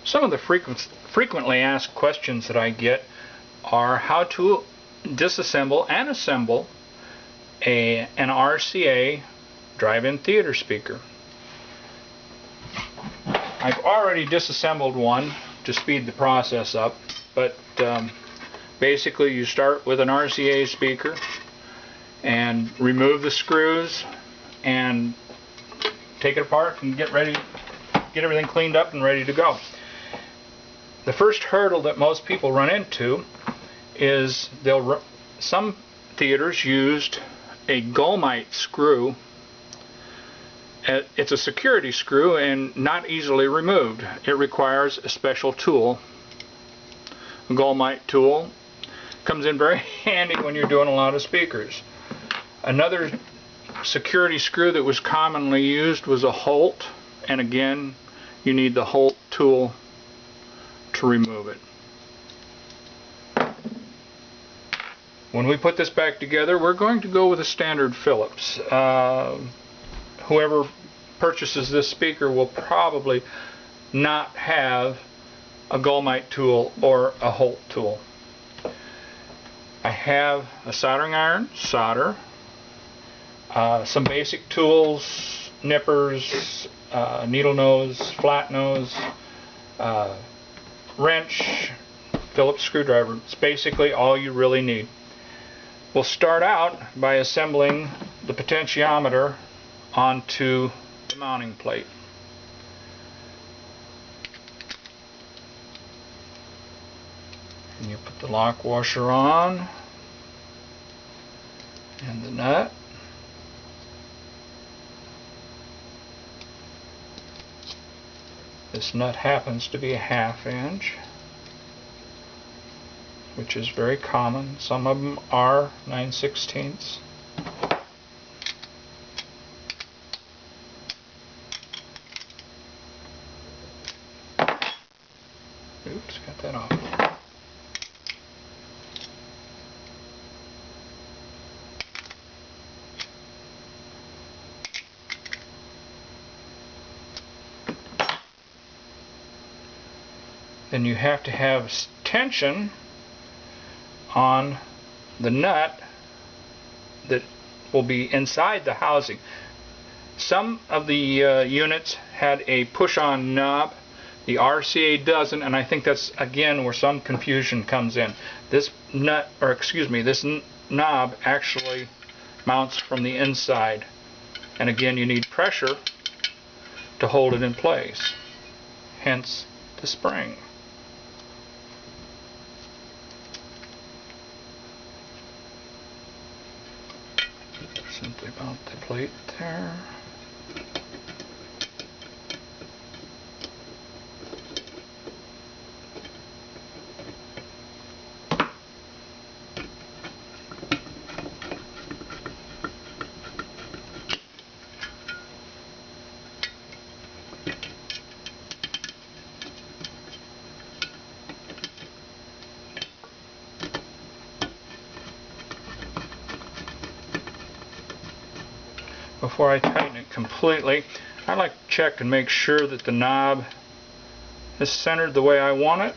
Some of the frequently asked questions that I get are how to disassemble and assemble an RCA drive-in theater speaker. I've already disassembled one to speed the process up, but basically you start with an RCA speaker and remove the screws and take it apart and get everything cleaned up and ready to go. The first hurdle that most people run into is some theaters used a Gulmite screw. It's a security screw and not easily removed. It requires a special tool. A Gulmite tool comes in very handy when you're doing a lot of speakers. Another security screw that was commonly used was a Holt, and again you need the Holt tool to remove it. When we put this back together, we're going to go with a standard Phillips. Whoever purchases this speaker will probably not have a Gulmite tool or a Holt tool. I have a soldering iron, solder, some basic tools, nippers, needle nose, flat nose, wrench, Phillips screwdriver. It's basically all you really need. We'll start out by assembling the potentiometer onto the mounting plate. And you put the lock washer on and the nut. This nut happens to be a 1/2 inch, which is very common. Some of them are 9/16. Oops, got that off. Then you have to have tension on the nut that will be inside the housing. Some of the units had a push-on knob. The RCA doesn't, and I think that's again where some confusion comes in. This this knob actually mounts from the inside, and again you need pressure to hold it in place. Hence the spring. Simply mount the plate there. Before I tighten it completely, I like to check and make sure that the knob is centered the way I want it,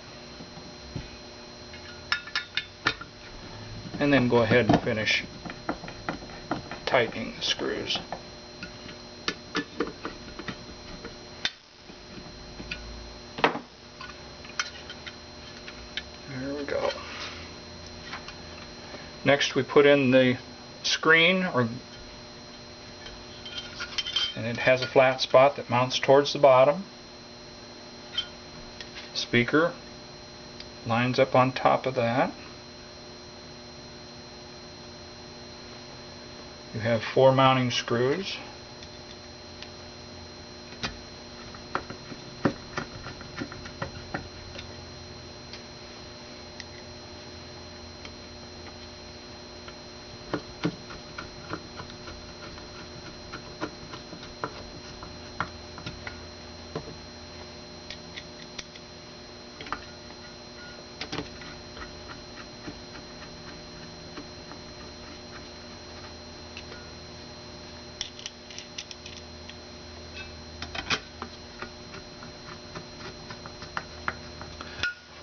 and then go ahead and finish tightening the screws. There we go. Next we put in the screen, and it has a flat spot that mounts towards the bottom. Speaker lines up on top of that. You have 4 mounting screws.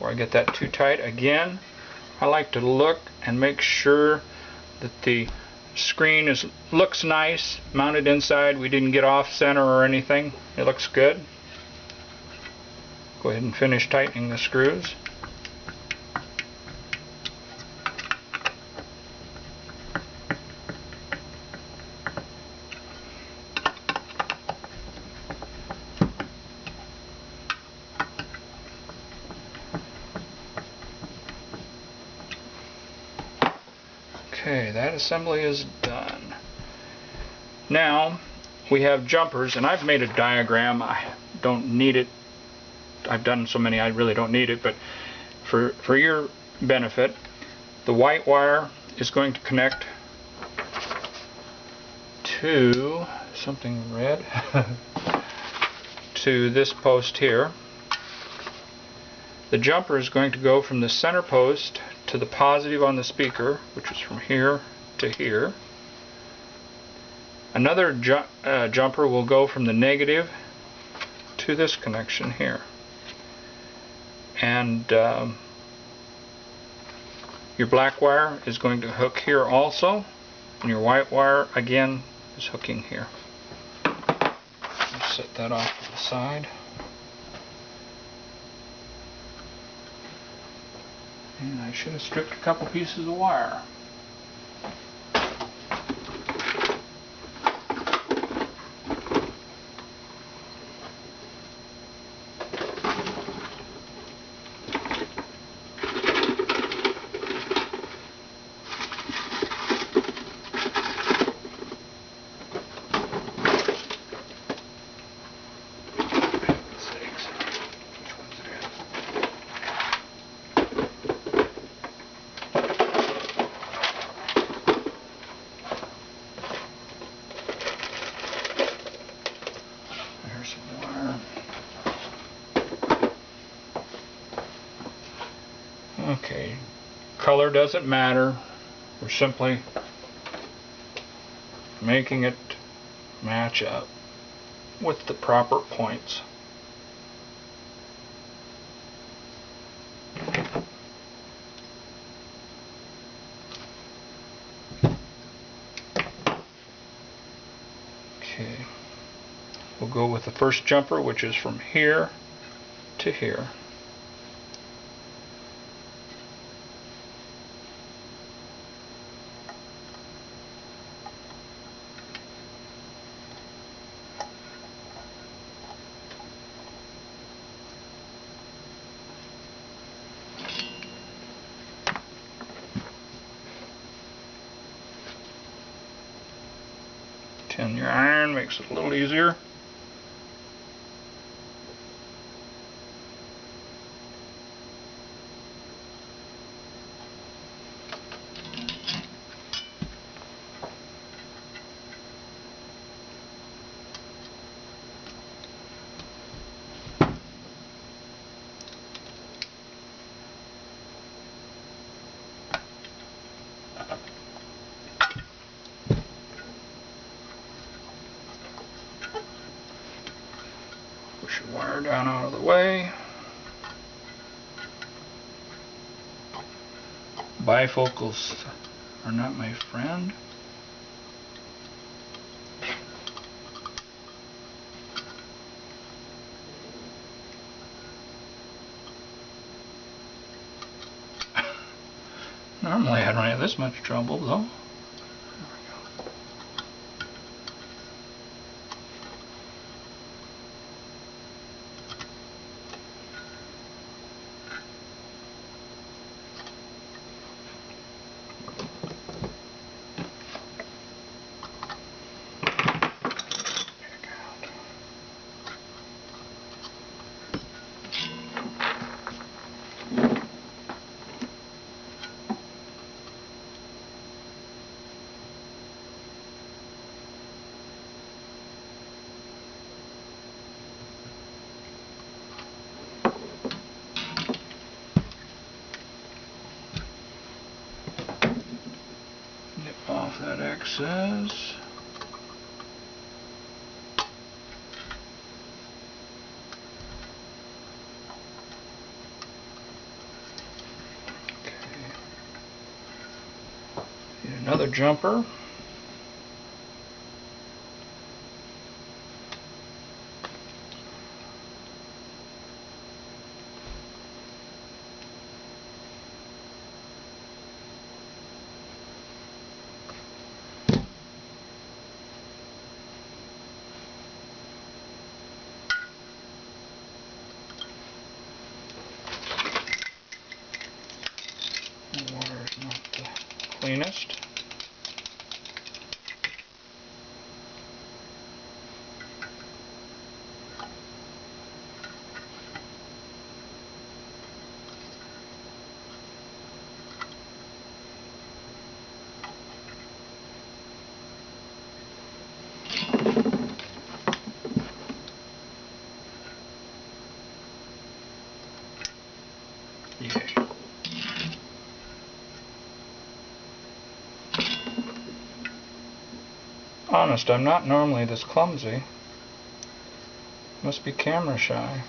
before I get that too tight. Again, I like to look and make sure that the screen looks nice, mounted inside. We didn't get off center or anything. It looks good. Go ahead and finish tightening the screws. Okay, that assembly is done. Now we have jumpers, and I've made a diagram. I don't need it. I've done so many I really don't need it, but for your benefit, the white wire is going to connect to something red to this post here. The jumper is going to go from the center post to the positive on the speaker, which is from here to here. Another jumper will go from the negative to this connection here. And your black wire is going to hook here also, and your white wire again is hooking here. Set that off to the side. And I should have stripped a couple pieces of wire. Okay, color doesn't matter. We're simply making it match up with the proper points. Okay, we'll go with the first jumper, which is from here to here. Tin your iron makes it a little easier. Push your wire down out of the way. Bifocals are not my friend. Normally I don't have this much trouble though. Off that excess. Another jumper. The wire's not the cleanest. Yay. Honest, I'm not normally this clumsy. Must be camera shy.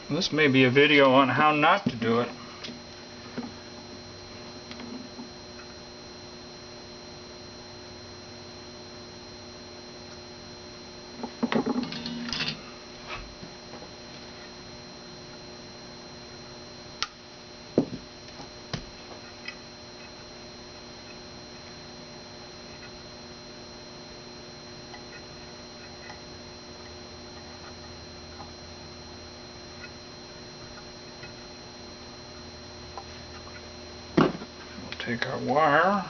This may be a video on how not to do it. Take our wire,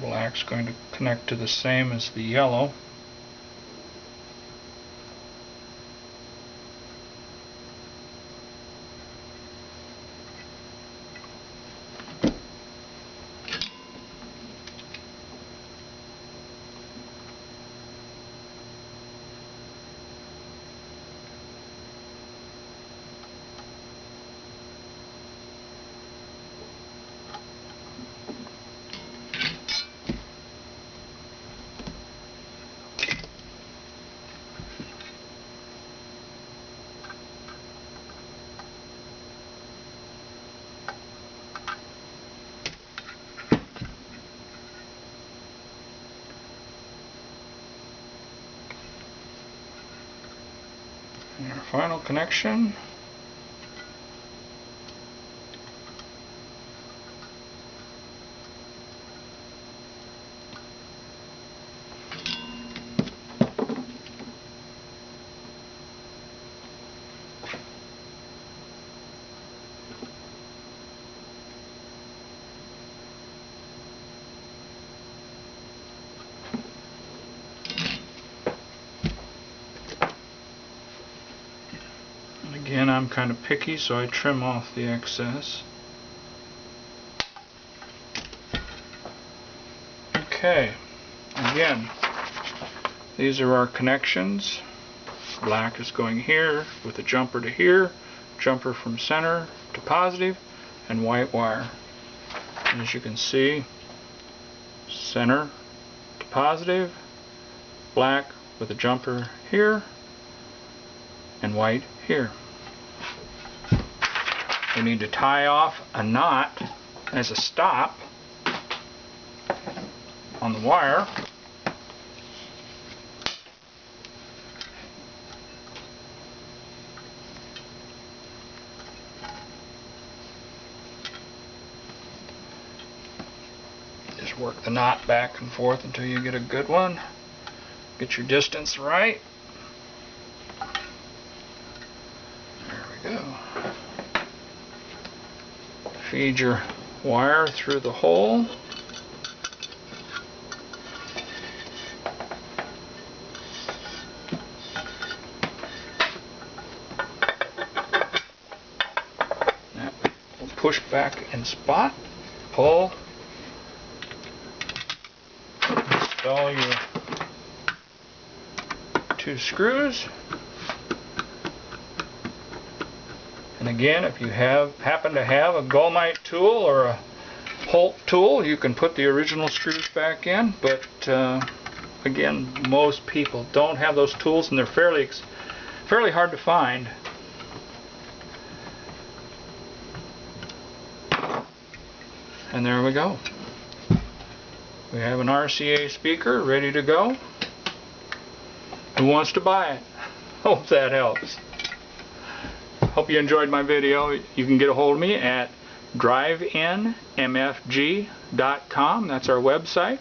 black's going to connect to the same as the yellow. And our final connection. Again, I'm kind of picky, so I trim off the excess. Okay, again, these are our connections. Black is going here with a jumper to here, jumper from center to positive, and white wire. And as you can see, center to positive, black with a jumper here, and white here. We need to tie off a knot as a stop on the wire. Just work the knot back and forth until you get a good one. Get your distance right. There we go. Feed your wire through the hole. push back in spot, pull, install your 2 screws. And again, if you happen to have a Gulmite tool or a Holt tool, you can put the original screws back in, but again, most people don't have those tools, and they're fairly hard to find. And there we go. We have an RCA speaker ready to go. Who wants to buy it? Hope that helps. Hope you enjoyed my video. You can get a hold of me at driveinmfg.com. That's our website,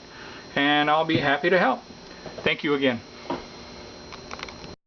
and I'll be happy to help. Thank you again.